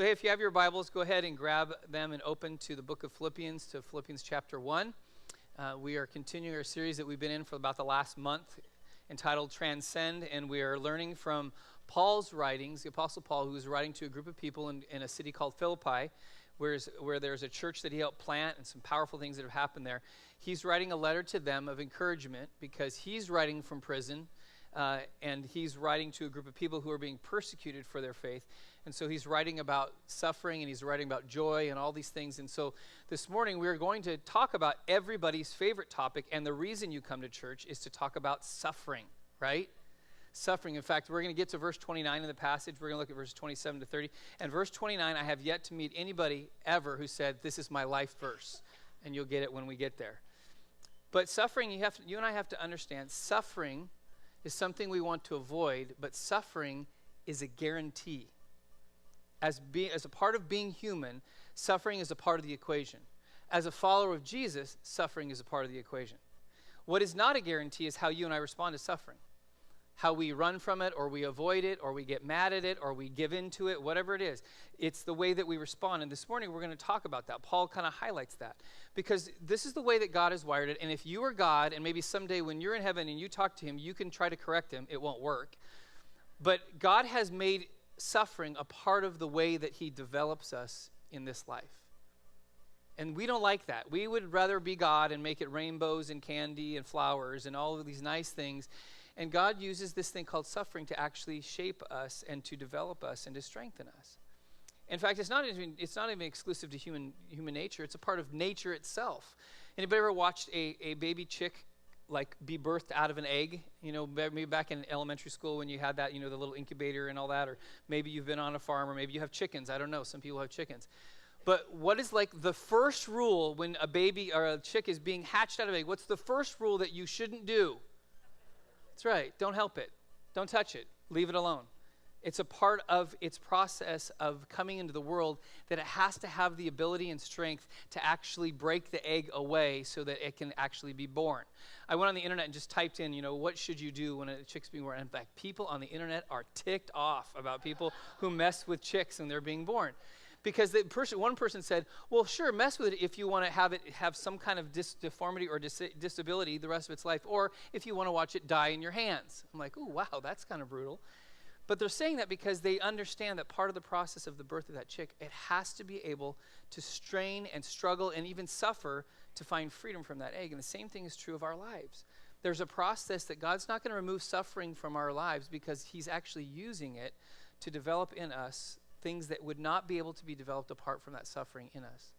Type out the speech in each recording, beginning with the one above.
So hey, if you have your Bibles, go ahead and grab them and open to the book of Philippians, to Philippians chapter 1. We are continuing our series that we've been in for about the last month, entitled Transcend, and we are learning from Paul's writings, the Apostle Paul, who was writing to a group of people in a city called Philippi, where there's a church that he helped plant and some powerful things that have happened there. He's writing a letter to them of encouragement because he's writing from prison, and he's writing to a group of people who are being persecuted for their faith. And so he's writing about suffering, and he's writing about joy and all these things. And so this morning we're going to talk about everybody's favorite topic, and the reason you come to church is to talk about suffering, right? Suffering. In fact, we're going to get to verse 29 in the passage. We're going to look at verses 27 to 30. And verse 29, I have yet to meet anybody ever who said, this is my life verse. And you'll get it when we get there. But suffering, you and I have to understand, suffering is something we want to avoid, but suffering is a guarantee. As a part of being human, suffering is a part of the equation. As a follower of Jesus, suffering is a part of the equation. What is not a guarantee is how you and I respond to suffering. How we run from it, or we avoid it, or we get mad at it, or we give in to it, whatever it is. It's the way that we respond. And this morning we're going to talk about that. Paul kind of highlights that. Because this is the way that God has wired it. And if you are God, and maybe someday when you're in heaven and you talk to him, you can try to correct him. It won't work. But God has made suffering a part of the way that he develops us in this life. And we don't like that. We would rather be God and make it rainbows and candy and flowers and all of these nice things. And God uses this thing called suffering to actually shape us and to develop us and to strengthen us. In fact, it's not even exclusive to human nature. It's a part of nature itself. Anybody ever watched a baby chick like be birthed out of an egg? You know, maybe back in elementary school when you had that, you know, the little incubator and all that, or maybe you've been on a farm, or maybe you have chickens. I don't know. Some people have chickens. But what is like the first rule when a baby or a chick is being hatched out of an egg? What's the first rule that you shouldn't do? That's right. Don't help it. Don't touch it. Leave it alone. It's a part of its process of coming into the world that it has to have the ability and strength to actually break the egg away so that it can actually be born. I went on the internet and just typed in, you know, what should you do when a chick's being born? And in fact, people on the internet are ticked off about people who mess with chicks and they're being born. Because one person said, well, sure, mess with it if you want to have some kind of deformity or disability the rest of its life, or if you want to watch it die in your hands. I'm like, oh, wow, that's kind of brutal. But they're saying that because they understand that part of the process of the birth of that chick, it has to be able to strain and struggle and even suffer to find freedom from that egg. And the same thing is true of our lives. There's a process that God's not going to remove suffering from our lives because he's actually using it to develop in us things that would not be able to be developed apart from that suffering in us.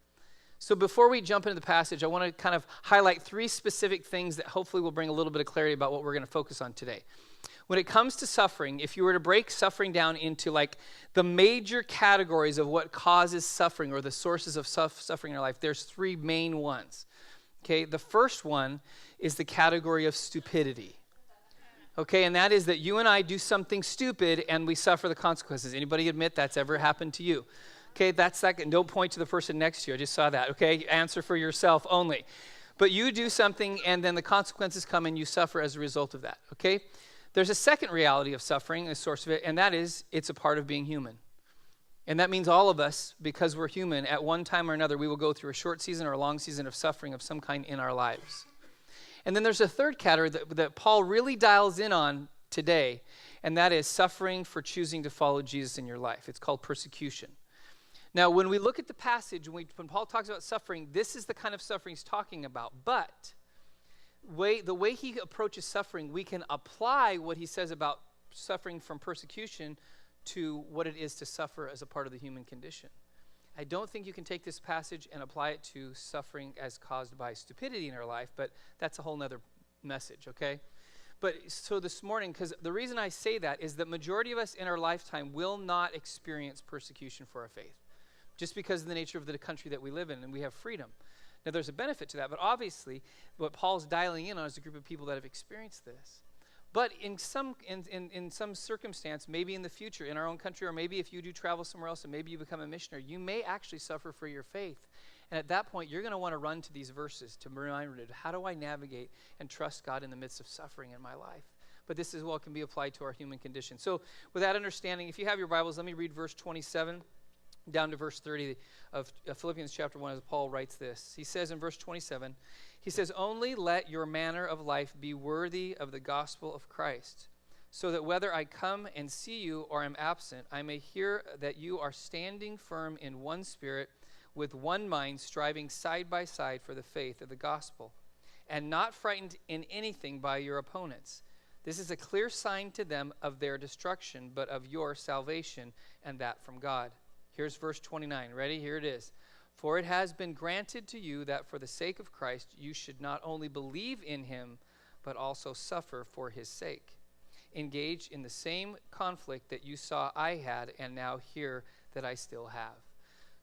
So before we jump into the passage, I want to kind of highlight three specific things that hopefully will bring a little bit of clarity about what we're going to focus on today. When it comes to suffering, if you were to break suffering down into like the major categories of what causes suffering or the sources of suffering in our life, there's three main ones. Okay, the first one is the category of stupidity. Okay, and that is that you and I do something stupid and we suffer the consequences. Anybody admit that's ever happened to you? Okay, that's that. And don't point to the person next to you. I just saw that. Okay, answer for yourself only. But you do something and then the consequences come and you suffer as a result of that. Okay, there's a second reality of suffering, a source of it, and that is it's a part of being human. And that means all of us, because we're human, at one time or another, we will go through a short season or a long season of suffering of some kind in our lives. And then there's a third category that Paul really dials in on today, and that is suffering for choosing to follow Jesus in your life. It's called persecution. Now, when we look at the passage, when Paul talks about suffering, this is the kind of suffering he's talking about. But the way he approaches suffering, we can apply what he says about suffering from persecution to what it is to suffer as a part of the human condition. I don't think you can take this passage and apply it to suffering as caused by stupidity in our life, but that's a whole nother message, okay? But so this morning, because the reason I say that is that majority of us in our lifetime will not experience persecution for our faith, just because of the nature of the country that we live in, and we have freedom. Now, there's a benefit to that, but obviously, what Paul's dialing in on is a group of people that have experienced this. But in some circumstance, maybe in the future, in our own country, or maybe if you do travel somewhere else and maybe you become a missionary, you may actually suffer for your faith. And at that point, you're going to want to run to these verses to remind you, how do I navigate and trust God in the midst of suffering in my life? But this is what can be applied to our human condition. So with that understanding, if you have your Bibles, let me read verse 27. down to verse 30 of Philippians chapter 1 as Paul writes this. He says in verse 27, he says, "Only let your manner of life be worthy of the gospel of Christ, so that whether I come and see you or am absent, I may hear that you are standing firm in one spirit, with one mind, striving side by side for the faith of the gospel, and not frightened in anything by your opponents. This is a clear sign to them of their destruction, but of your salvation, and that from God." Here's verse 29. Ready? Here it is. "For it has been granted to you that for the sake of Christ you should not only believe in him, but also suffer for his sake. Engage in the same conflict that you saw I had, and now hear that I still have."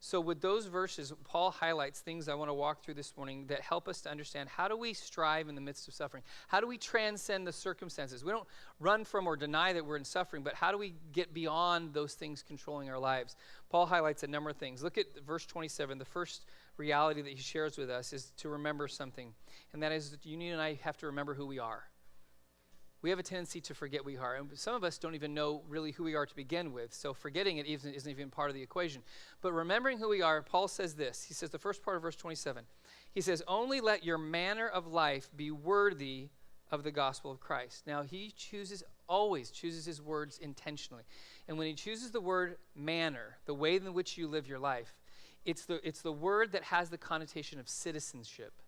So with those verses, Paul highlights things I want to walk through this morning that help us to understand, how do we strive in the midst of suffering? How do we transcend the circumstances? We don't run from or deny that we're in suffering, but how do we get beyond those things controlling our lives? Paul highlights a number of things. Look at verse 27. The first reality that he shares with us is to remember something, and that is that you and I have to remember who we are. We have a tendency to forget we are. And some of us don't even know really who we are to begin with. So forgetting it isn't even part of the equation. But remembering who we are, Paul says this. He says the first part of verse 27. He says, "Only let your manner of life be worthy of the gospel of Christ." Now, he always chooses his words intentionally. And when he chooses the word manner, the way in which you live your life, it's the word that has the connotation of citizenship.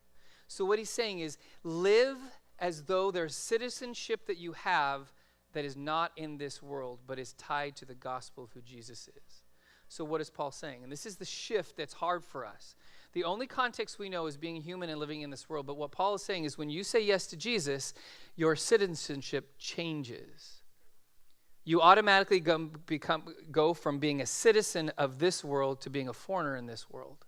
So what he's saying is, live as though there's citizenship that you have that is not in this world, but is tied to the gospel of who Jesus is. So what is Paul saying? And this is the shift that's hard for us. The only context we know is being human and living in this world. But what Paul is saying is, when you say yes to Jesus, your citizenship changes. You automatically go from being a citizen of this world to being a foreigner in this world.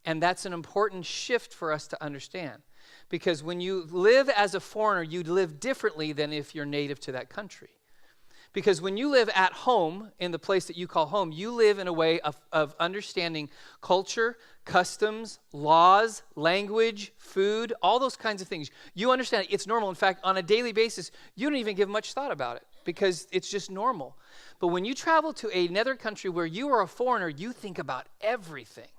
And that's an important shift for us to understand. Because when you live as a foreigner, you live differently than if you're native to that country. Because when you live at home, in the place that you call home, you live in a way of understanding culture, customs, laws, language, food, all those kinds of things. You understand it. It's normal. In fact, on a daily basis, you don't even give much thought about it because it's just normal. But when you travel to another country where you are a foreigner, you think about everything.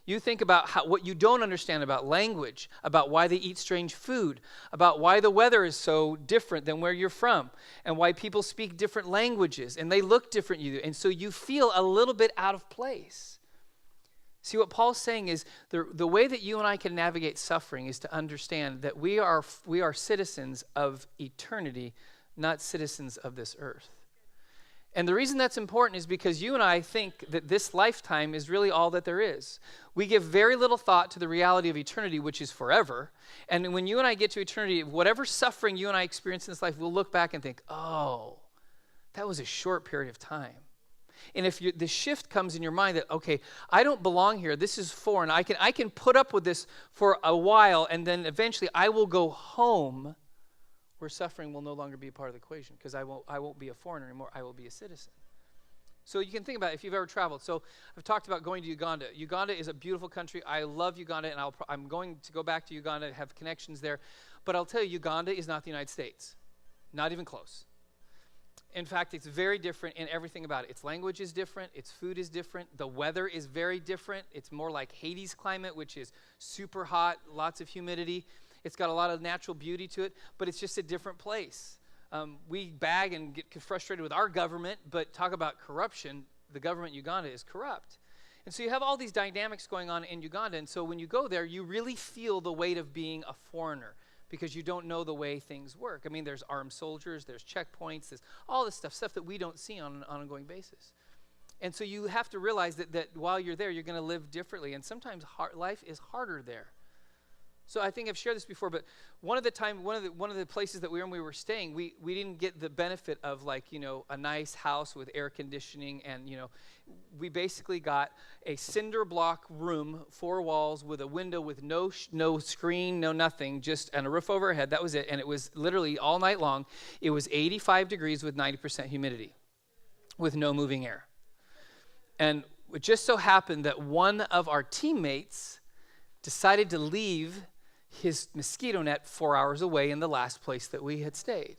You think about what you don't understand about language, about why they eat strange food, about why the weather is so different than where you're from, and why people speak different languages, and they look different than you, and so you feel a little bit out of place. See, what Paul's saying is the way that you and I can navigate suffering is to understand that we are citizens of eternity, not citizens of this earth. And the reason that's important is because you and I think that this lifetime is really all that there is. We give very little thought to the reality of eternity, which is forever. And when you and I get to eternity, whatever suffering you and I experience in this life, we'll look back and think, oh, that was a short period of time. And if the shift comes in your mind that, okay, I don't belong here, this is foreign, I can put up with this for a while, and then eventually I will go home, where suffering will no longer be a part of the equation, because I won't be a foreigner anymore. I will be a citizen. So you can think about it if you've ever traveled. So I've talked about going to Uganda. Uganda is a beautiful country. I love Uganda, and I'm going to go back to Uganda, have connections there. But I'll tell you, Uganda is not the United States. Not even close. In fact, it's very different in everything about it. Its language is different. Its food is different. The weather is very different. It's more like Hades climate, which is super hot, lots of humidity. It's got a lot of natural beauty to it, but it's just a different place. We bag and get frustrated with our government, but talk about corruption, the government in Uganda is corrupt. And so you have all these dynamics going on in Uganda, and so when you go there, you really feel the weight of being a foreigner because you don't know the way things work. I mean, there's armed soldiers, there's checkpoints, there's all this stuff that we don't see on an ongoing basis. And so you have to realize that while you're there, you're going to live differently, and sometimes life is harder there. So I think I've shared this before, but one of the places that we were staying, we didn't get the benefit of a nice house with air conditioning, and we basically got a cinder block room, 4 walls with a window with no screen, no nothing, and a roof overhead. That was it, and it was literally all night long. It was 85 degrees with 90% humidity, with no moving air. And it just so happened that one of our teammates decided to leave his mosquito net 4 hours away in the last place that we had stayed.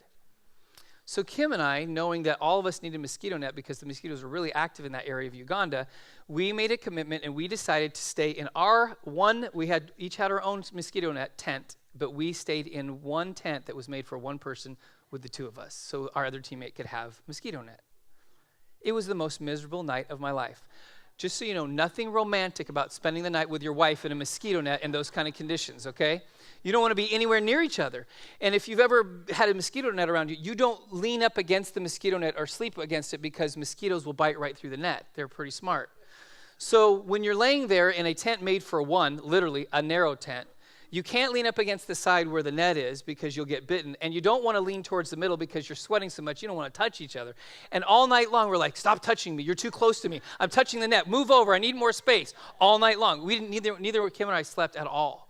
So Kim and I, knowing that all of us needed a mosquito net because the mosquitoes were really active in that area of Uganda, we made a commitment and we decided to stay in our one, we had each had our own mosquito net tent, but we stayed in one tent that was made for one person with the two of us, so our other teammate could have mosquito net. It was the most miserable night of my life. Just so you know, nothing romantic about spending the night with your wife in a mosquito net in those kind of conditions, okay? You don't want to be anywhere near each other. And if you've ever had a mosquito net around you, you don't lean up against the mosquito net or sleep against it because mosquitoes will bite right through the net. They're pretty smart. So when you're laying there in a tent made for one, literally a narrow tent, you can't lean up against the side where the net is because you'll get bitten. And you don't want to lean towards the middle because you're sweating so much you don't want to touch each other. And all night long, we're like, stop touching me. You're too close to me. I'm touching the net. Move over. I need more space. All night long. Neither Kim and I slept at all.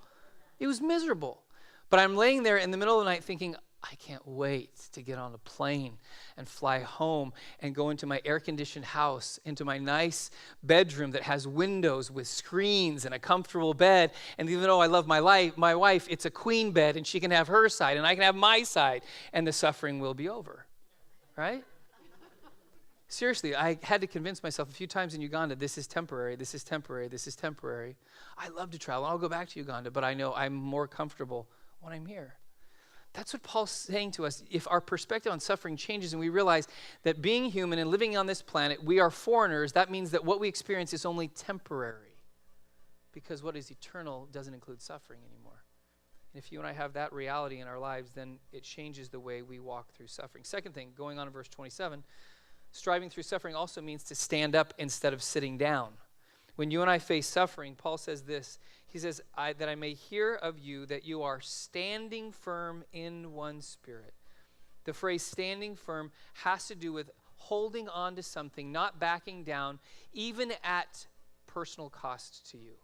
It was miserable. But I'm laying there in the middle of the night thinking, I can't wait to get on a plane and fly home and go into my air-conditioned house, into my nice bedroom that has windows with screens and a comfortable bed. And even though I love my wife, it's a queen bed, and she can have her side, and I can have my side, and the suffering will be over, right? Seriously, I had to convince myself a few times in Uganda, this is temporary, this is temporary, this is temporary. I love to travel. I'll go back to Uganda, but I know I'm more comfortable when I'm here. That's what Paul's saying to us. If our perspective on suffering changes and we realize that being human and living on this planet, we are foreigners, that means that what we experience is only temporary. Because what is eternal doesn't include suffering anymore. And if you and I have that reality in our lives, then it changes the way we walk through suffering. Second thing, going on in verse 27, striving through suffering also means to stand up instead of sitting down. When you and I face suffering, Paul says this. He says, that I may hear of you that you are standing firm in one spirit. The phrase standing firm has to do with holding on to something, not backing down, even at personal cost to you.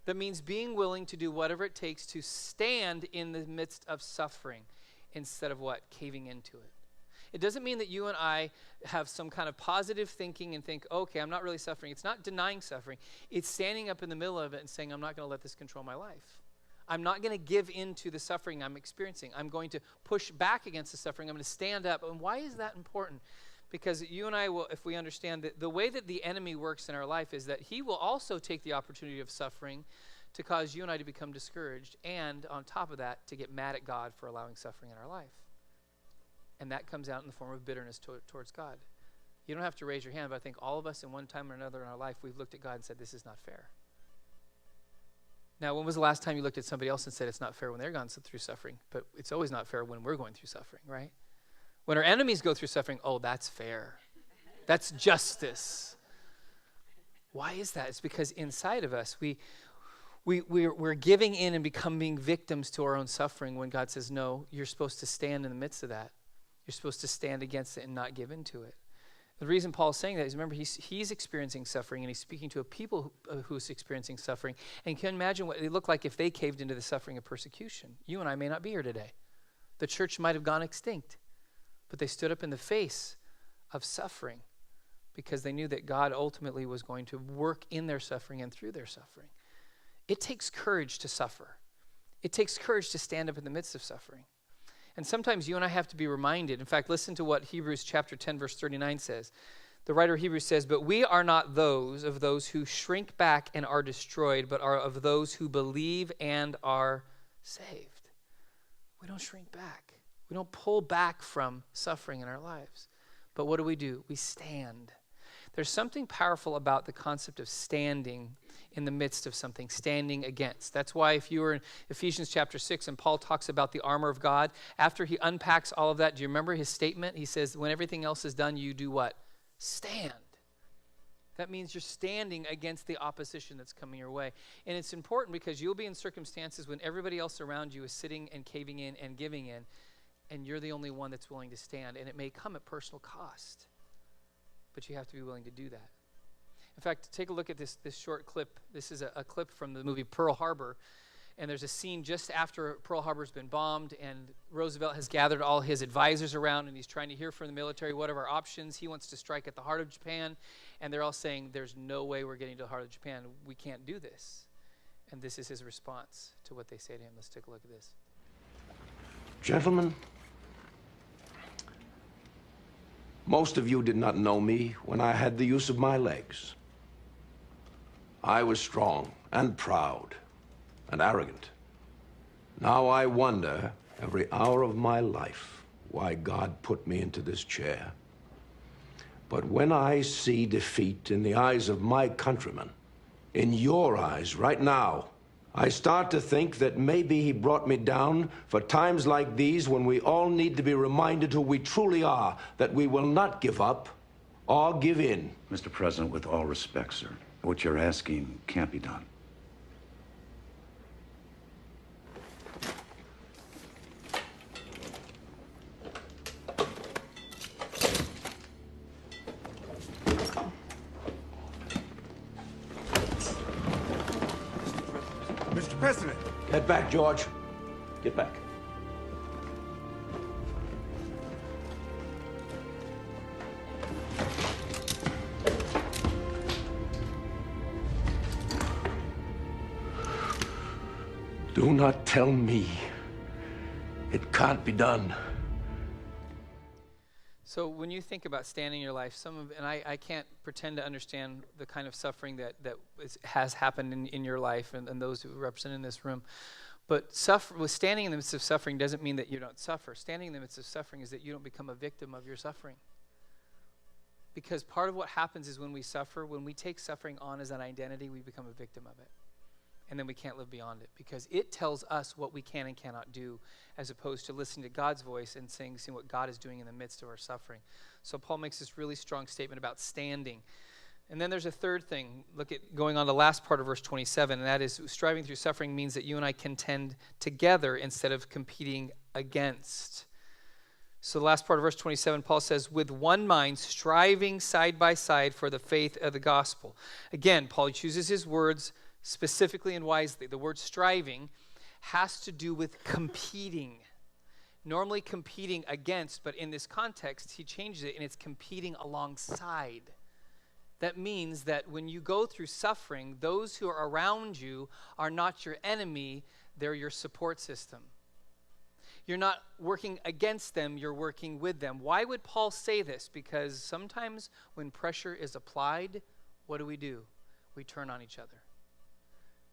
That means being willing to do whatever it takes to stand in the midst of suffering instead of what? Caving into it. It doesn't mean that you and I have some kind of positive thinking and think, okay, I'm not really suffering. It's not denying suffering. It's standing up in the middle of it and saying, I'm not going to let this control my life. I'm not going to give in to the suffering I'm experiencing. I'm going to push back against the suffering. I'm going to stand up. And why is that important? Because you and I will, if we understand that the way that the enemy works in our life is that he will also take the opportunity of suffering to cause you and I to become discouraged, and on top of that, to get mad at God for allowing suffering in our life. And that comes out in the form of bitterness towards God. You don't have to raise your hand, but I think all of us in one time or another in our life, we've looked at God and said, this is not fair. Now, when was the last time you looked at somebody else and said it's not fair when they're going through suffering? But it's always not fair when we're going through suffering, right? When our enemies go through suffering, oh, that's fair. That's justice. Why is that? It's because inside of us, we're giving in and becoming victims to our own suffering when God says, no, you're supposed to stand in the midst of that. You're supposed to stand against it and not give into it. The reason Paul's saying that is, remember, he's experiencing suffering, and he's speaking to a people who's experiencing suffering. And you can imagine what it would look like if they caved into the suffering of persecution. You and I may not be here today. The church might have gone extinct. But they stood up in the face of suffering because they knew that God ultimately was going to work in their suffering and through their suffering. It takes courage to suffer. It takes courage to stand up in the midst of suffering. And sometimes you and I have to be reminded. In fact, listen to what Hebrews chapter 10, verse 39 says. The writer of Hebrews says, but we are not those who shrink back and are destroyed, but are of those who believe and are saved. We don't shrink back. We don't pull back from suffering in our lives. But what do? We stand. There's something powerful about the concept of standing in the midst of something, standing against. That's why if you were in Ephesians chapter 6 and Paul talks about the armor of God, after he unpacks all of that, do you remember his statement? He says, when everything else is done, you do what? Stand. That means you're standing against the opposition that's coming your way. And it's important because you'll be in circumstances when everybody else around you is sitting and caving in and giving in, and you're the only one that's willing to stand. And it may come at personal cost, but you have to be willing to do that. In fact, take a look at this short clip. This is a clip from the movie Pearl Harbor. And there's a scene just after Pearl Harbor's been bombed, and Roosevelt has gathered all his advisors around, and he's trying to hear from the military what are our options. He wants to strike at the heart of Japan, and they're all saying, there's no way we're getting to the heart of Japan. We can't do this. And this is his response to what they say to him. Let's take a look at this. Gentlemen, Most of you did not know me when I had the use of my legs. I was strong and proud and arrogant. Now I wonder every hour of my life why God put me into this chair. But when I see defeat in the eyes of my countrymen, in your eyes right now, I start to think that maybe he brought me down for times like these when we all need to be reminded who we truly are, that we will not give up or give in. Mr. President, with all respect, sir, what you're asking can't be done. Mr. President. Get back, George. Get back. Do not tell me it can't be done. So when you think about standing in your life, and I can't pretend to understand the kind of suffering that has happened in your life and those who represent in this room. But standing in the midst of suffering doesn't mean that you don't suffer. Standing in the midst of suffering is that you don't become a victim of your suffering. Because part of what happens is when we suffer, when we take suffering on as an identity, we become a victim of it. And then we can't live beyond it because it tells us what we can and cannot do, as opposed to listening to God's voice and seeing what God is doing in the midst of our suffering. So Paul makes this really strong statement about standing. And then there's a third thing. Look at going on the last part of verse 27, and that is striving through suffering means that you and I contend together instead of competing against. So the last part of verse 27, Paul says, with one mind, striving side by side for the faith of the gospel. Again, Paul chooses his words specifically and wisely. The word striving has to do with competing. Normally competing against, but in this context, he changes it and it's competing alongside. That means that when you go through suffering, those who are around you are not your enemy, they're your support system. You're not working against them, you're working with them. Why would Paul say this? Because sometimes when pressure is applied, what do? We turn on each other.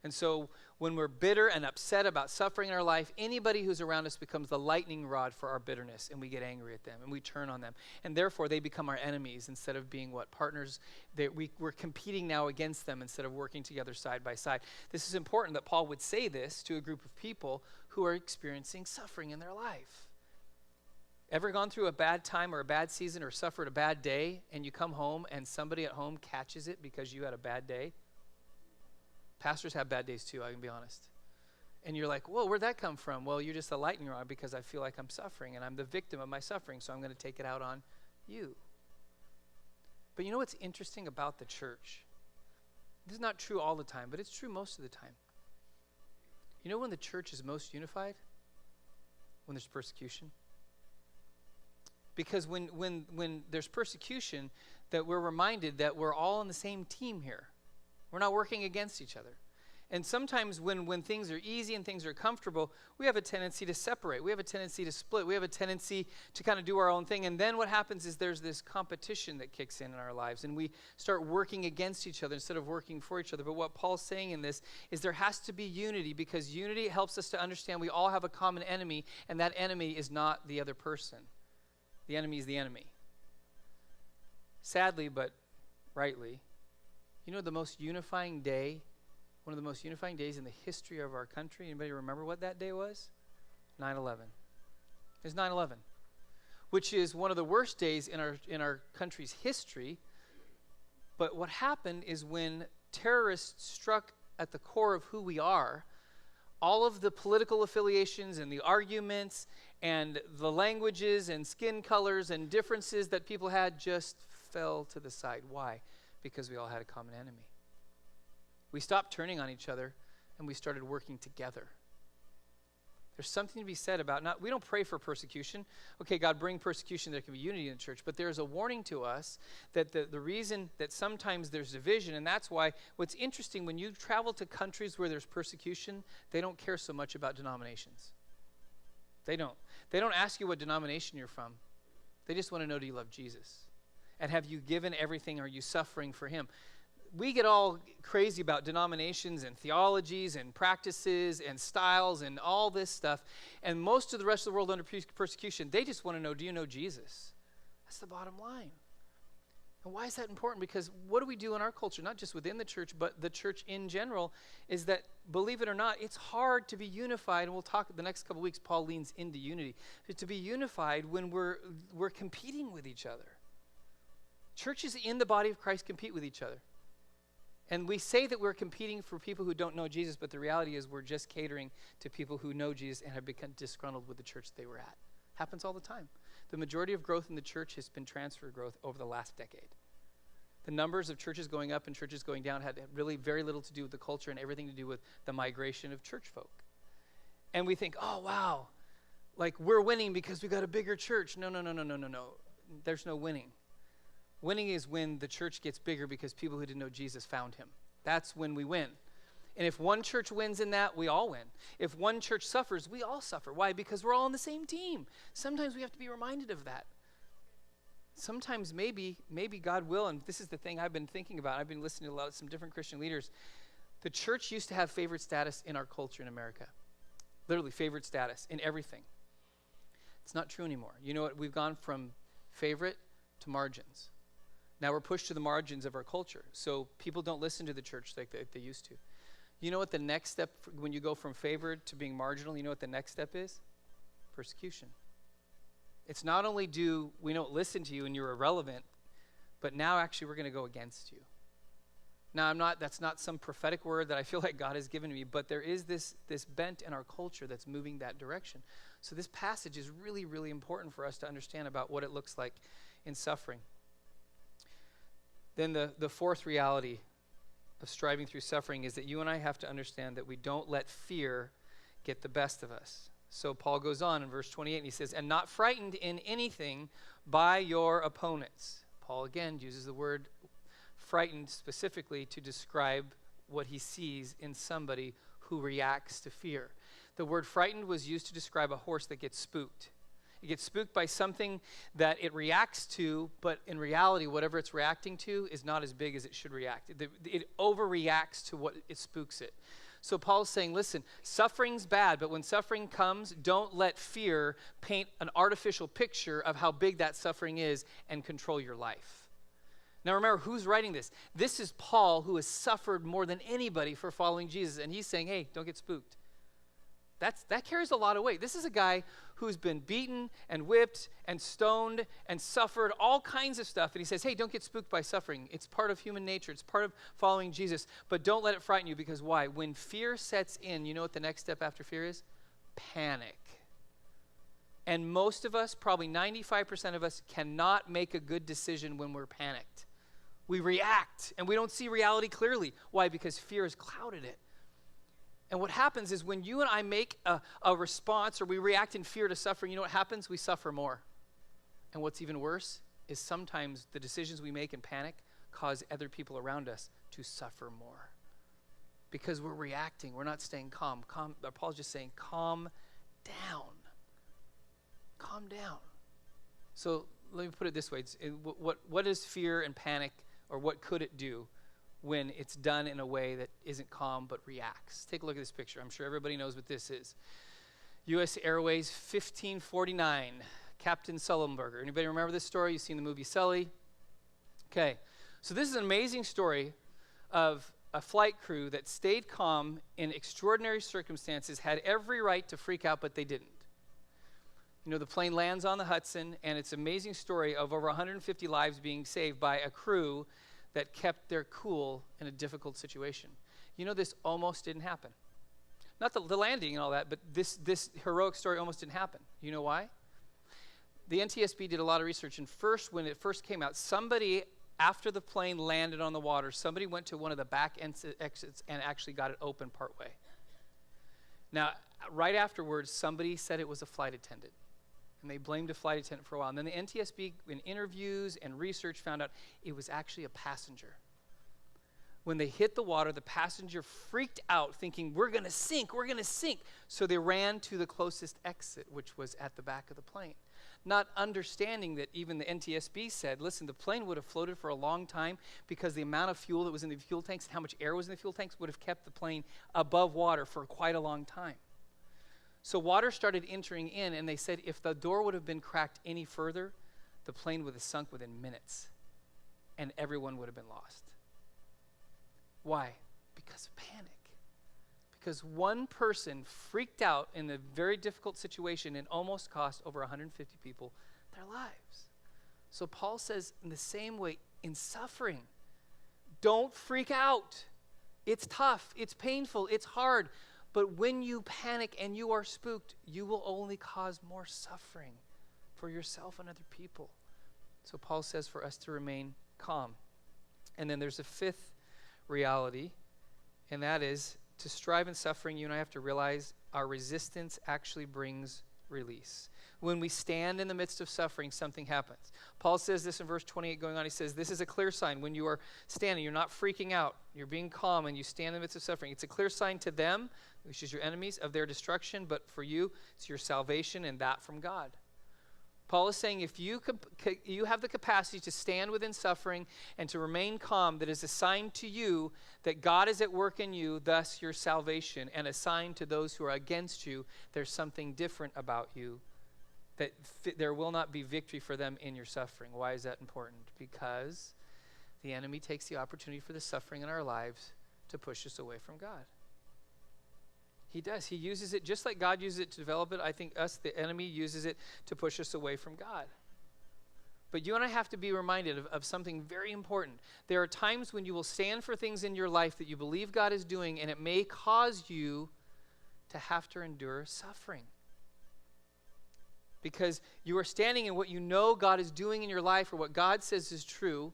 And so when we're bitter and upset about suffering in our life, anybody who's around us becomes the lightning rod for our bitterness, and we get angry at them, and we turn on them. And therefore, they become our enemies instead of being partners. We're competing now against them instead of working together side by side. This is important that Paul would say this to a group of people who are experiencing suffering in their life. Ever gone through a bad time or a bad season or suffered a bad day, and you come home and somebody at home catches it because you had a bad day? Pastors have bad days too, I can be honest. And you're like, whoa, where'd that come from? Well, you're just a lightning rod because I feel like I'm suffering and I'm the victim of my suffering, so I'm going to take it out on you. But you know what's interesting about the church? This is not true all the time, but it's true most of the time. You know when the church is most unified? When there's persecution. Because when there's persecution, that we're reminded that we're all on the same team here. We're not working against each other. And sometimes when things are easy and things are comfortable, we have a tendency to separate. We have a tendency to split. We have a tendency to kind of do our own thing. And then what happens is there's this competition that kicks in our lives. And we start working against each other instead of working for each other. But what Paul's saying in this is there has to be unity, because unity helps us to understand we all have a common enemy. And that enemy is not the other person. The enemy is the enemy. Sadly, but rightly, you know the most unifying day, one of the most unifying days in the history of our country? Anybody remember what that day was? 9/11. It was 9/11, which is one of the worst days in our country's history. But what happened is when terrorists struck at the core of who we are, all of the political affiliations and the arguments and the languages and skin colors and differences that people had just fell to the side. Why? Because we all had a common enemy. We stopped turning on each other and we started working together. There's something to be said about we don't pray for persecution. Okay, God, bring persecution, there can be unity in the church. But there's a warning to us that the reason that sometimes there's division, and that's why what's interesting, when you travel to countries where there's persecution, they don't care so much about denominations. They don't. They don't ask you what denomination you're from. They just want to know, do you love Jesus? And have you given everything? Are you suffering for him? We get all crazy about denominations and theologies and practices and styles and all this stuff. And most of the rest of the world under persecution, they just want to know, do you know Jesus? That's the bottom line. And why is that important? Because what do we do in our culture, not just within the church, but the church in general, is that, believe it or not, it's hard to be unified. And we'll talk the next couple weeks, Paul leans into unity. To be unified when we're competing with each other. Churches in the body of Christ compete with each other. And we say that we're competing for people who don't know Jesus, but the reality is we're just catering to people who know Jesus and have become disgruntled with the church they were at. Happens all the time. The majority of growth in the church has been transfer growth over the last decade. The numbers of churches going up and churches going down had really very little to do with the culture and everything to do with the migration of church folk. And we think, oh, wow, like we're winning because we got a bigger church. No. There's no winning. Winning is when the church gets bigger because people who didn't know Jesus found him. That's when we win. And if one church wins in that, we all win. If one church suffers, we all suffer. Why? Because we're all on the same team. Sometimes we have to be reminded of that. Sometimes maybe God will, and this is the thing I've been thinking about. I've been listening to some different Christian leaders. The church used to have favored status in our culture in America. Literally favored status in everything. It's not true anymore. You know what? We've gone from favorite to margins. Now we're pushed to the margins of our culture. So people don't listen to the church like they used to. You know what the next step, when you go from favored to being marginal, you know what the next step is? Persecution. It's not only do we don't listen to you and you're irrelevant, but now actually we're going to go against you. Now that's not some prophetic word that I feel like God has given me, but there is this bent in our culture that's moving that direction. So this passage is really, really important for us to understand about what it looks like in suffering. Then the fourth reality of striving through suffering is that you and I have to understand that we don't let fear get the best of us. So Paul goes on in verse 28 and he says, and not frightened in anything by your opponents. Paul again uses the word frightened specifically to describe what he sees in somebody who reacts to fear. The word frightened was used to describe a horse that gets spooked. It gets spooked by something that it reacts to, but in reality, whatever it's reacting to is not as big as it should react. It overreacts to what it spooks it. So Paul's saying, listen, suffering's bad, but when suffering comes, don't let fear paint an artificial picture of how big that suffering is and control your life. Now remember, who's writing this? This is Paul, who has suffered more than anybody for following Jesus, and he's saying, hey, don't get spooked. That carries a lot of weight. This is a guy who's been beaten and whipped and stoned and suffered all kinds of stuff. And he says, hey, don't get spooked by suffering. It's part of human nature. It's part of following Jesus. But don't let it frighten you, because why? When fear sets in, you know what the next step after fear is? Panic. And most of us, probably 95% of us, cannot make a good decision when we're panicked. We react and we don't see reality clearly. Why? Because fear has clouded it. And what happens is when you and I make a response or we react in fear to suffering, you know what happens? We suffer more. And what's even worse is sometimes the decisions we make in panic cause other people around us to suffer more. Because we're reacting. We're not staying calm. Paul's just saying, calm down. Calm down. So let me put it this way. What is fear and panic, or what could it do when it's done in a way that isn't calm but reacts? Take a look at this picture. I'm sure everybody knows what this is. U.S. Airways 1549, Captain Sullenberger. Anybody remember this story? You've seen the movie Sully? Okay, so this is an amazing story of a flight crew that stayed calm in extraordinary circumstances, had every right to freak out, but they didn't. You know, the plane lands on the Hudson, and it's an amazing story of over 150 lives being saved by a crew that kept their cool in a difficult situation. You know, this almost didn't happen. Not the landing and all that, but this heroic story almost didn't happen. You know why? The NTSB did a lot of research, and when it first came out, somebody, after the plane landed on the water, somebody went to one of the back exits and actually got it open partway. Now, right afterwards, somebody said it was a flight attendant. And they blamed a flight attendant for a while. And then the NTSB, in interviews and research, found out it was actually a passenger. When they hit the water, the passenger freaked out, thinking, we're going to sink, we're going to sink. So they ran to the closest exit, which was at the back of the plane. not understanding that even the NTSB said, listen, the plane would have floated for a long time because the amount of fuel that was in the fuel tanks and how much air was in the fuel tanks would have kept the plane above water for quite a long time. So water started entering in, and they said if the door would have been cracked any further, the plane would have sunk within minutes, and everyone would have been lost. Why? Because of panic. Because one person freaked out in a very difficult situation and almost cost over 150 people their lives. So Paul says in the same way, in suffering, don't freak out. It's tough, it's painful, it's hard. But when you panic and you are spooked, you will only cause more suffering for yourself and other people. So Paul says for us to remain calm. And then there's a fifth reality, and that is to strive in suffering, you and I have to realize our resistance actually brings release. When we stand in the midst of suffering, something happens. Paul says this in verse 28 going on. He says, this is a clear sign. When you are standing, you're not freaking out. You're being calm and you stand in the midst of suffering. It's a clear sign to them, which is your enemies, of their destruction. But for you, it's your salvation and that from God. Paul is saying if you have the capacity to stand within suffering and to remain calm, that is a sign to you that God is at work in you, thus your salvation, and a sign to those who are against you, there's something different about you, that there will not be victory for them in your suffering. Why is that important? Because the enemy takes the opportunity for the suffering in our lives to push us away from God. He does. He uses it just like God uses it to develop it. I think the enemy, uses it to push us away from God. But you and I have to be reminded of something very important. There are times when you will stand for things in your life that you believe God is doing, and it may cause you to have to endure suffering. Because you are standing in what you know God is doing in your life or what God says is true,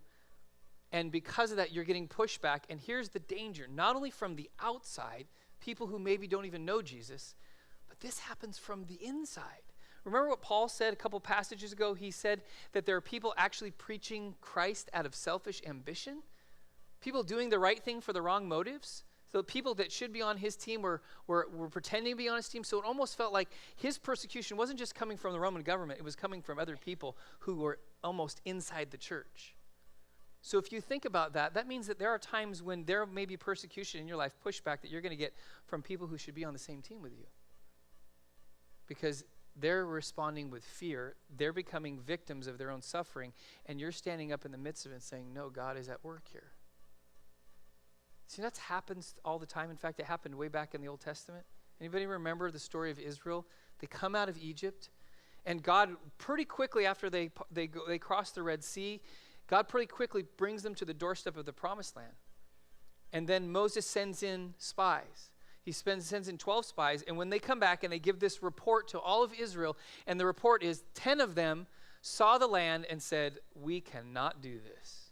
and because of that, you're getting pushback. And here's the danger, not only from the outside, people who maybe don't even know Jesus, but this happens from the inside. Remember what Paul said a couple passages ago? He said that there are people actually preaching Christ out of selfish ambition, people doing the right thing for the wrong motives. So people that should be on his team were pretending to be on his team. So it almost felt like his persecution wasn't just coming from the Roman government, it was coming from other people who were almost inside the church. So if you think about that, that means that there are times when there may be persecution in your life, pushback that you're going to get from people who should be on the same team with you. Because they're responding with fear, they're becoming victims of their own suffering, and you're standing up in the midst of it and saying, no, God is at work here. See, that happens all the time. In fact, it happened way back in the Old Testament. Anybody remember the story of Israel? They come out of Egypt, and God pretty quickly after they cross the Red Sea, God pretty quickly brings them to the doorstep of the Promised Land. And then Moses sends in spies. He sends in 12 spies, and when they come back and they give this report to all of Israel, and the report is 10 of them saw the land and said, we cannot do this.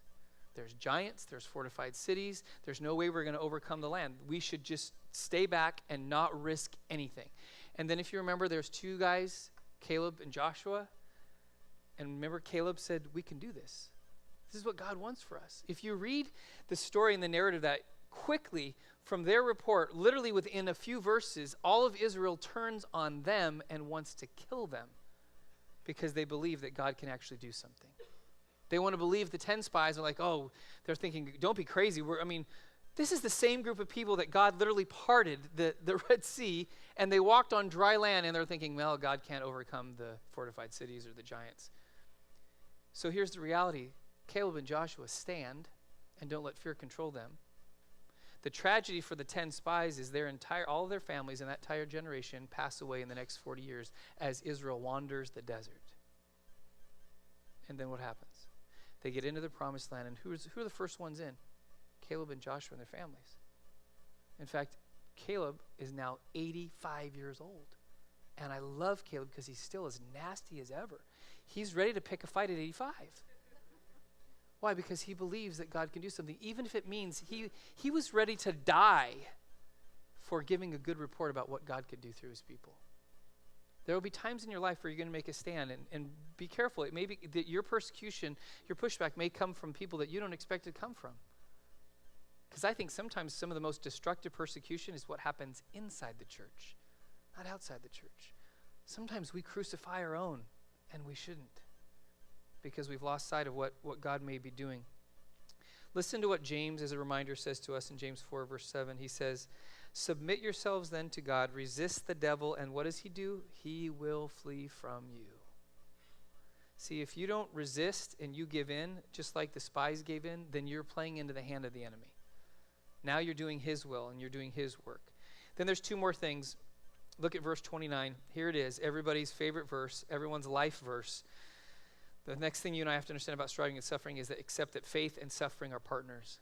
There's giants, there's fortified cities, there's no way we're going to overcome the land. We should just stay back and not risk anything. And then if you remember, there's two guys, Caleb and Joshua, and remember Caleb said, we can do this. This is what God wants for us. If you read the story and the narrative that quickly from their report, literally within a few verses, all of Israel turns on them and wants to kill them because they believe that God can actually do something. They want to believe the 10 spies are like, oh, they're thinking, don't be crazy. This is the same group of people that God literally parted the Red Sea, and they walked on dry land, and they're thinking, well, God can't overcome the fortified cities or the giants. So here's the reality. Caleb and Joshua stand and don't let fear control them. The tragedy for the 10 spies is all of their families and that entire generation pass away in the next 40 years as Israel wanders the desert. And then what happens? They get into the Promised Land, and who are the first ones in? Caleb and Joshua and their families. In fact, Caleb is now 85 years old. And I love Caleb because he's still as nasty as ever. He's ready to pick a fight at 85. Why? Because he believes that God can do something, even if it means he was ready to die for giving a good report about what God could do through his people. There will be times in your life where you're going to make a stand, and be careful. It may be that your persecution, your pushback may come from people that you don't expect it to come from. Because I think sometimes some of the most destructive persecution is what happens inside the church, not outside the church. Sometimes we crucify our own, And we shouldn't, because we've lost sight of what God may be doing. Listen to what James, as a reminder, says to us in James 4, verse 7. He says, submit yourselves then to God, resist the devil, and what does he do? He will flee from you. See, if you don't resist and you give in, just like the spies gave in, then you're playing into the hand of the enemy. Now you're doing his will and you're doing his work. Then there's two more things. Look at verse 29. Here it is, everybody's favorite verse, everyone's life verse. The next thing you and I have to understand about striving and suffering is that accept that faith and suffering are partners.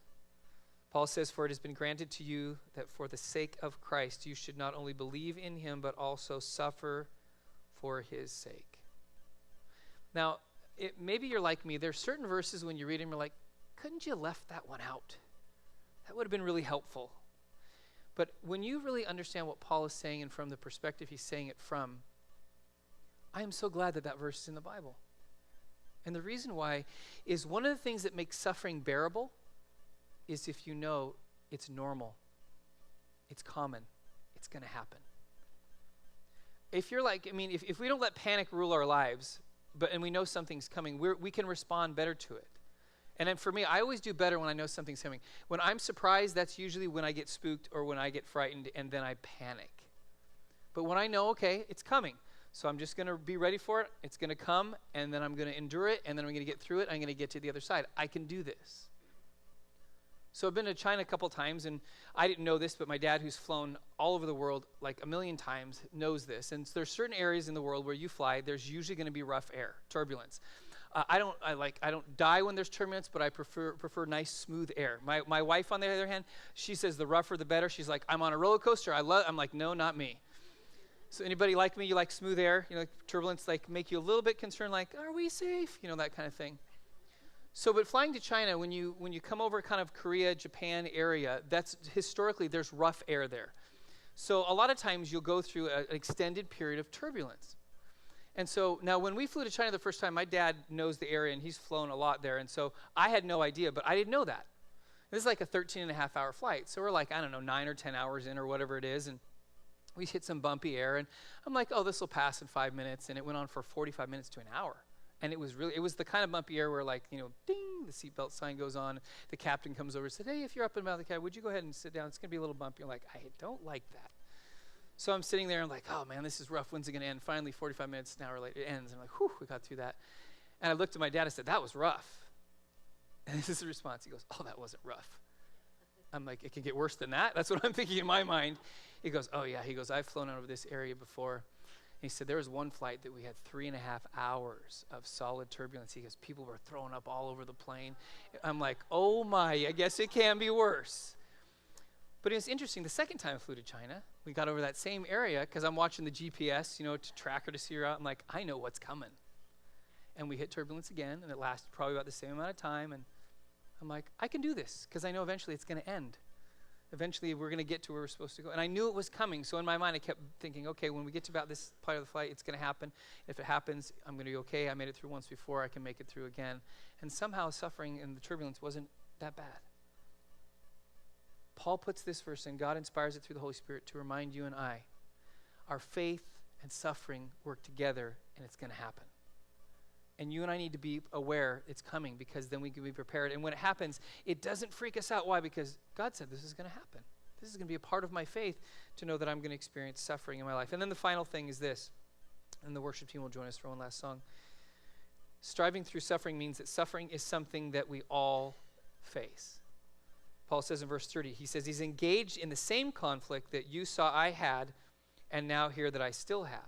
Paul says, for it has been granted to you that for the sake of Christ, you should not only believe in him, but also suffer for his sake. Now, maybe you're like me. There's certain verses when you read them, you're like, couldn't you have left that one out? That would have been really helpful. But when you really understand what Paul is saying and from the perspective he's saying it from, I am so glad that that verse is in the Bible. And the reason why is one of the things that makes suffering bearable is if you know it's normal, it's common, it's going to happen. If you're like, if we don't let panic rule our lives, and we know something's coming, we can respond better to it. And then for me, I always do better when I know something's coming. When I'm surprised, that's usually when I get spooked or when I get frightened, and then I panic. But when I know, okay, it's coming, so I'm just going to be ready for it. It's going to come, and then I'm going to endure it, and then I'm going to get through it. I'm going to get to the other side. I can do this. So I've been to China a couple times, and I didn't know this, but my dad, who's flown all over the world like a million times, knows this. And there's certain areas in the world where you fly, there's usually going to be rough air, turbulence. I don't die when there's turbulence, but I prefer nice, smooth air. My wife, on the other hand, she says the rougher the better. She's like, I'm on a roller coaster. I'm like, no, not me. So anybody like me, you like smooth air, like turbulence, like make you a little bit concerned, like, are we safe? That kind of thing. So, but flying to China, when you come over kind of Korea, Japan area, that's historically, there's rough air there. So a lot of times you'll go through an extended period of turbulence. And so now when we flew to China the first time, my dad knows the area and he's flown a lot there. And so I had no idea, but I didn't know that. This is like a 13-and-a-half-hour flight. So we're like, 9 or 10 hours in or whatever it is. And we hit some bumpy air. And I'm like, oh, this will pass in 5 minutes. And it went on for 45 minutes to an hour. And it was the kind of bumpy air where ding, the seatbelt sign goes on. The captain comes over and said, hey, if you're up and about the cab, would you go ahead and sit down? It's going to be a little bumpy. You're like, I don't like that. So I'm sitting there and I'm like, oh man, this is rough. When's it going to end? Finally, 45 minutes, an hour later, it ends. I'm like, whew, we got through that. And I looked at my dad and said, that was rough. And this is the response. He goes, oh, that wasn't rough. I'm like, it can get worse than that? That's what I'm thinking in my mind. He goes, oh yeah. He goes, I've flown over this area before. And he said, there was one flight that we had 3.5 hours of solid turbulence. He goes, people were throwing up all over the plane. I'm like, oh my, I guess it can be worse. But it was interesting. The second time I flew to China, we got over that same area because I'm watching the GPS, to track her to see her out. I'm like, I know what's coming. And we hit turbulence again, and it lasted probably about the same amount of time. And I'm like, I can do this because I know eventually it's going to end. Eventually we're going to get to where we're supposed to go. And I knew it was coming. So in my mind, I kept thinking, okay, when we get to about this part of the flight, it's going to happen. If it happens, I'm going to be okay. I made it through once before. I can make it through again. And somehow suffering and the turbulence wasn't that bad. Paul puts this verse in, God inspires it through the Holy Spirit to remind you and I, our faith and suffering work together, and it's going to happen. And you and I need to be aware it's coming because then we can be prepared. And when it happens, it doesn't freak us out. Why? Because God said this is going to happen. This is going to be a part of my faith to know that I'm going to experience suffering in my life. And then the final thing is this, and the worship team will join us for one last song. Striving through suffering means that suffering is something that we all face. Paul says in verse 30, he says, he's engaged in the same conflict that you saw I had and now hear that I still have.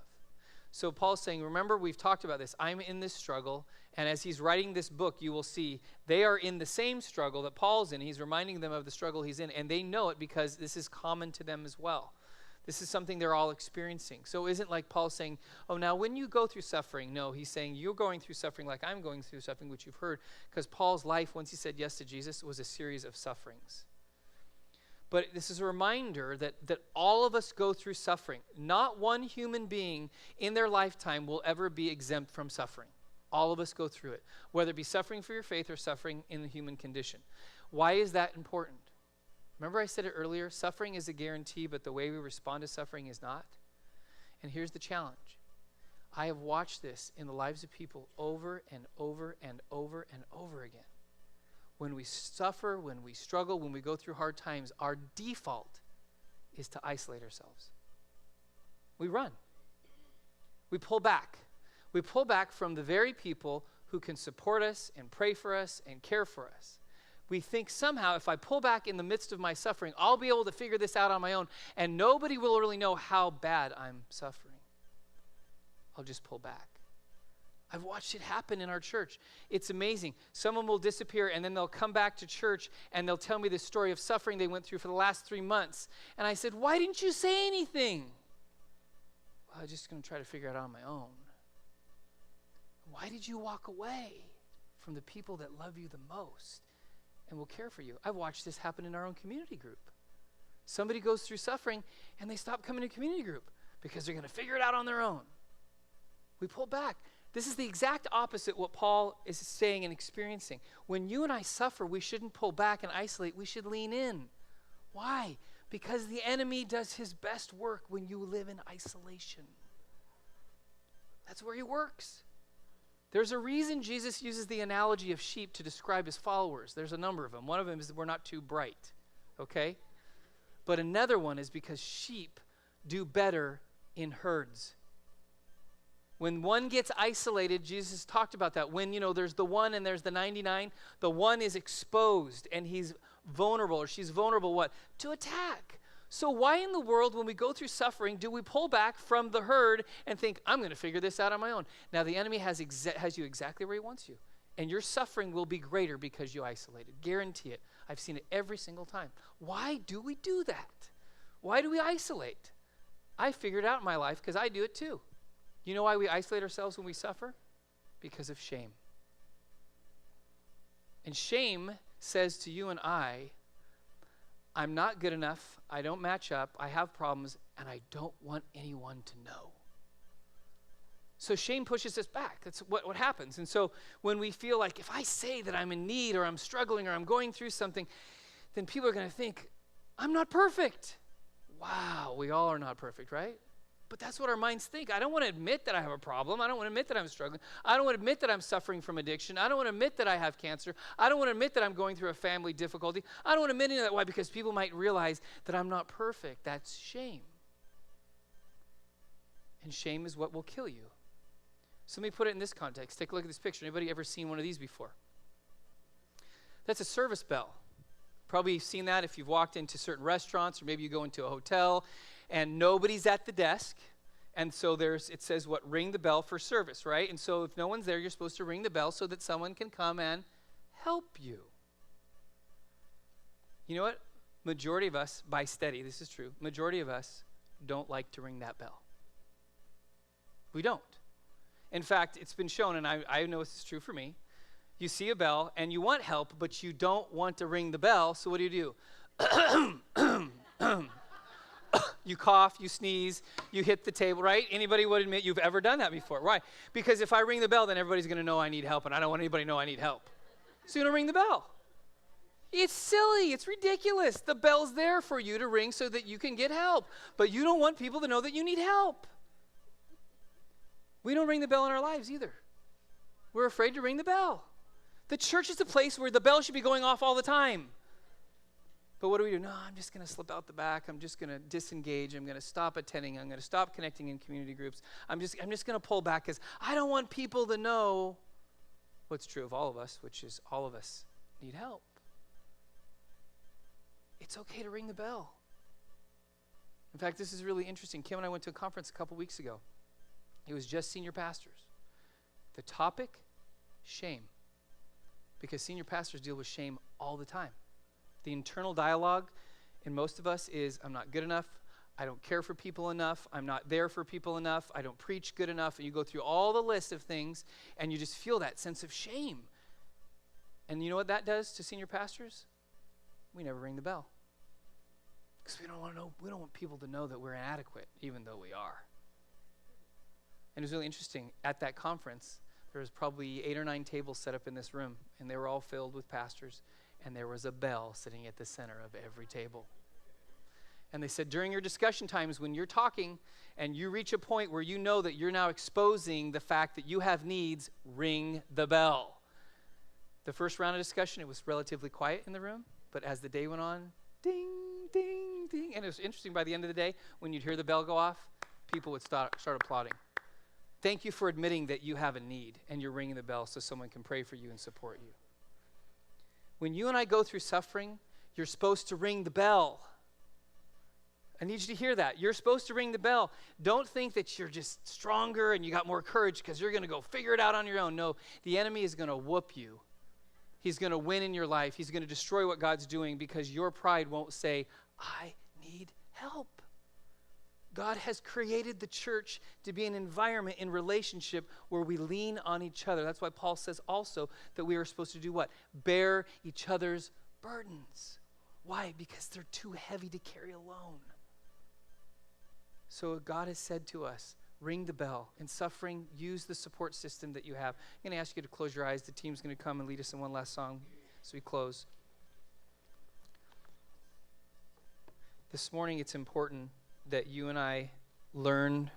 So Paul's saying, remember, we've talked about this. I'm in this struggle. And as he's writing this book, you will see they are in the same struggle that Paul's in. He's reminding them of the struggle he's in. And they know it because this is common to them as well. This is something they're all experiencing. So it isn't like Paul's saying, oh, now when you go through suffering. No, he's saying you're going through suffering like I'm going through suffering, which you've heard. Because Paul's life, once he said yes to Jesus, was a series of sufferings. But this is a reminder that all of us go through suffering. Not one human being in their lifetime will ever be exempt from suffering. All of us go through it, whether it be suffering for your faith or suffering in the human condition. Why is that important? Remember I said it earlier, suffering is a guarantee, but the way we respond to suffering is not. And here's the challenge. I have watched this in the lives of people over and over and over and over again. When we suffer, when we struggle, when we go through hard times, our default is to isolate ourselves. We run. We pull back. We pull back from the very people who can support us and pray for us and care for us. We think somehow if I pull back in the midst of my suffering, I'll be able to figure this out on my own, and nobody will really know how bad I'm suffering. I'll just pull back. I've watched it happen in our church. It's amazing. Someone will disappear, and then they'll come back to church, and they'll tell me the story of suffering they went through for the last 3 months. And I said, why didn't you say anything? Well, I was just going to try to figure it out on my own. Why did you walk away from the people that love you the most and will care for you? I've watched this happen in our own community group. Somebody goes through suffering, and they stop coming to community group because they're going to figure it out on their own. We pull back. This is the exact opposite what Paul is saying and experiencing. When you and I suffer, we shouldn't pull back and isolate. We should lean in. Why? Because the enemy does his best work when you live in isolation. That's where he works. There's a reason Jesus uses the analogy of sheep to describe his followers. There's a number of them. One of them is that we're not too bright, okay? But another one is because sheep do better in herds. When one gets isolated, Jesus talked about that. When, there's the one and there's the 99, the one is exposed and he's vulnerable, or she's vulnerable, what? To attack. So why in the world, when we go through suffering, do we pull back from the herd and think, I'm going to figure this out on my own? Now, the enemy has you exactly where he wants you. And your suffering will be greater because you isolated. Guarantee it. I've seen it every single time. Why do we do that? Why do we isolate? I figured it out in my life because I do it too. You know why we isolate ourselves when we suffer? Because of shame. And shame says to you and I'm not good enough, I don't match up, I have problems, and I don't want anyone to know. So shame pushes us back. That's what happens. And so when we feel like if I say that I'm in need or I'm struggling or I'm going through something, then people are going to think, I'm not perfect. Wow, we all are not perfect, right? But that's what our minds think. I don't want to admit that I have a problem. I don't want to admit that I'm struggling. I don't want to admit that I'm suffering from addiction. I don't want to admit that I have cancer. I don't want to admit that I'm going through a family difficulty. I don't want to admit any of that. Why? Because people might realize that I'm not perfect. That's shame. And shame is what will kill you. So let me put it in this context. Take a look at this picture. Anybody ever seen one of these before? That's a service bell. Probably seen that if you've walked into certain restaurants, or maybe you go into a hotel and nobody's at the desk, and so it says what? Ring the bell for service, right? And so if no one's there, you're supposed to ring the bell so that someone can come and help you. You know what? Majority of us, by steady, this is true, majority of us don't like to ring that bell. We don't. In fact, it's been shown, and I know this is true for me, you see a bell and you want help, but you don't want to ring the bell, so what do? You cough, you sneeze, you hit the table, right? Anybody would admit you've ever done that before. Why? Because if I ring the bell, then everybody's going to know I need help, and I don't want anybody to know I need help. So you don't ring the bell. It's silly. It's ridiculous. The bell's there for you to ring so that you can get help, but you don't want people to know that you need help. We don't ring the bell in our lives either. We're afraid to ring the bell. The church is a place where the bell should be going off all the time. But what do? No, I'm just going to slip out the back. I'm just going to disengage. I'm going to stop attending. I'm going to stop connecting in community groups. I'm just going to pull back because I don't want people to know what's true of all of us, which is all of us need help. It's okay to ring the bell. In fact, this is really interesting. Kim and I went to a conference a couple weeks ago. It was just senior pastors. The topic, shame. Because senior pastors deal with shame all the time. The internal dialogue in most of us is, I'm not good enough, I don't care for people enough, I'm not there for people enough, I don't preach good enough, and you go through all the list of things, and you just feel that sense of shame. And you know what that does to senior pastors? We never ring the bell. Because we don't want people to know that we're inadequate, even though we are. And it was really interesting. At that conference, there was probably 8 or 9 tables set up in this room, and they were all filled with pastors. And there was a bell sitting at the center of every table. And they said, during your discussion times, when you're talking and you reach a point where you know that you're now exposing the fact that you have needs, ring the bell. The first round of discussion, it was relatively quiet in the room. But as the day went on, ding, ding, ding. And it was interesting, by the end of the day, when you'd hear the bell go off, people would start applauding. Thank you for admitting that you have a need and you're ringing the bell so someone can pray for you and support you. When you and I go through suffering, you're supposed to ring the bell. I need you to hear that. You're supposed to ring the bell. Don't think that you're just stronger and you got more courage because you're going to go figure it out on your own. No, the enemy is going to whoop you. He's going to win in your life. He's going to destroy what God's doing because your pride won't say, I need help. God has created the church to be an environment in relationship where we lean on each other. That's why Paul says also that we are supposed to do what? Bear each other's burdens. Why? Because they're too heavy to carry alone. So God has said to us, ring the bell. In suffering, use the support system that you have. I'm going to ask you to close your eyes. The team's going to come and lead us in one last song as we close. This morning, it's important that you and I learn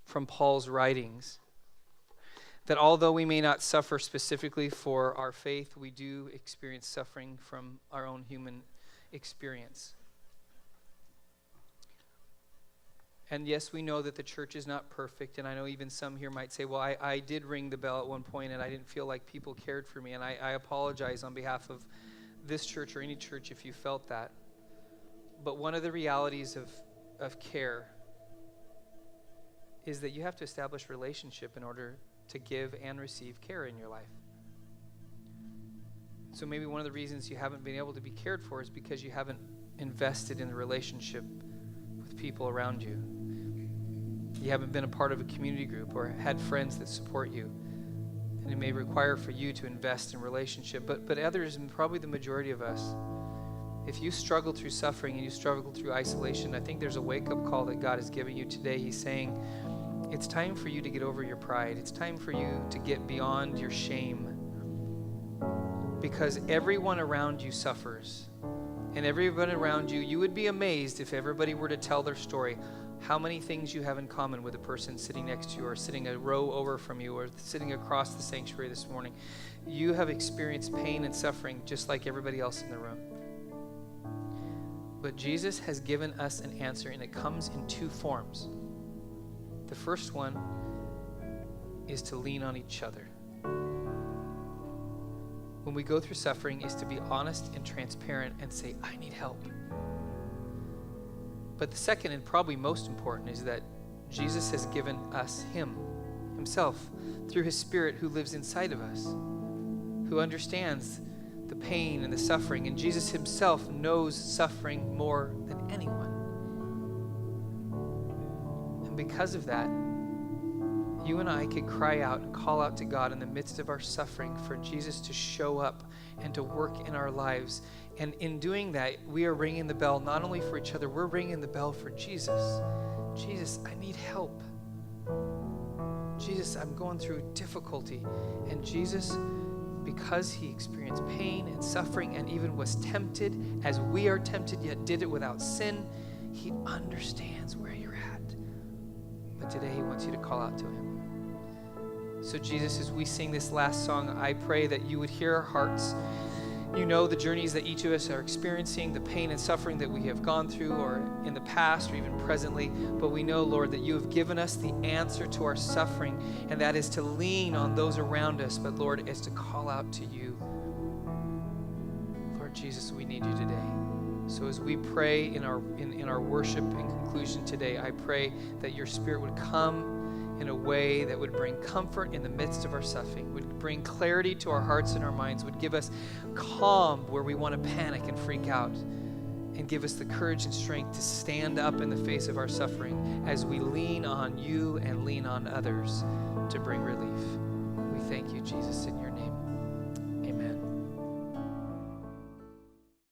from Paul's writings that although we may not suffer specifically for our faith, we do experience suffering from our own human experience. And yes, we know that the church is not perfect, and I know even some here might say, well, I did ring the bell at one point, and I didn't feel like people cared for me, and I apologize on behalf of this church or any church if you felt that. But one of the realities of care is that you have to establish relationship in order to give and receive care in your life. So maybe one of the reasons you haven't been able to be cared for is because you haven't invested in the relationship with people around you. You haven't been a part of a community group or had friends that support you. And it may require for you to invest in relationship. But others, and probably the majority of us, if you struggle through suffering and you struggle through isolation, I think there's a wake-up call that God is giving you today. He's saying, it's time for you to get over your pride. It's time for you to get beyond your shame. Because everyone around you suffers. And everyone around you, you would be amazed if everybody were to tell their story, how many things you have in common with a person sitting next to you or sitting a row over from you or sitting across the sanctuary this morning. You have experienced pain and suffering just like everybody else in the room. But Jesus has given us an answer, and it comes in two forms. The first one is to lean on each other. When we go through suffering is to be honest and transparent and say, I need help. But the second and probably most important is that Jesus has given us himself, through his Spirit who lives inside of us, who understands the pain and the suffering. And Jesus himself knows suffering more than anyone. And because of that, you and I could cry out and call out to God in the midst of our suffering for Jesus to show up and to work in our lives. And in doing that, we are ringing the bell not only for each other, we're ringing the bell for Jesus. Jesus, I need help. Jesus, I'm going through difficulty. And Jesus, because he experienced pain and suffering and even was tempted as we are tempted, yet did it without sin, he understands where you're at. But today he wants you to call out to him. So Jesus, as we sing this last song, I pray that you would hear our hearts. You know the journeys that each of us are experiencing, the pain and suffering that we have gone through or in the past or even presently. But we know, Lord, that you have given us the answer to our suffering, and that is to lean on those around us. But Lord, is to call out to you. Lord Jesus, we need you today. So as we pray in our worship in conclusion today, I pray that your Spirit would come in a way that would bring comfort in the midst of our suffering, would bring clarity to our hearts and our minds, would give us calm where we want to panic and freak out, and give us the courage and strength to stand up in the face of our suffering as we lean on you and lean on others to bring relief. We thank you, Jesus, in your name. Amen.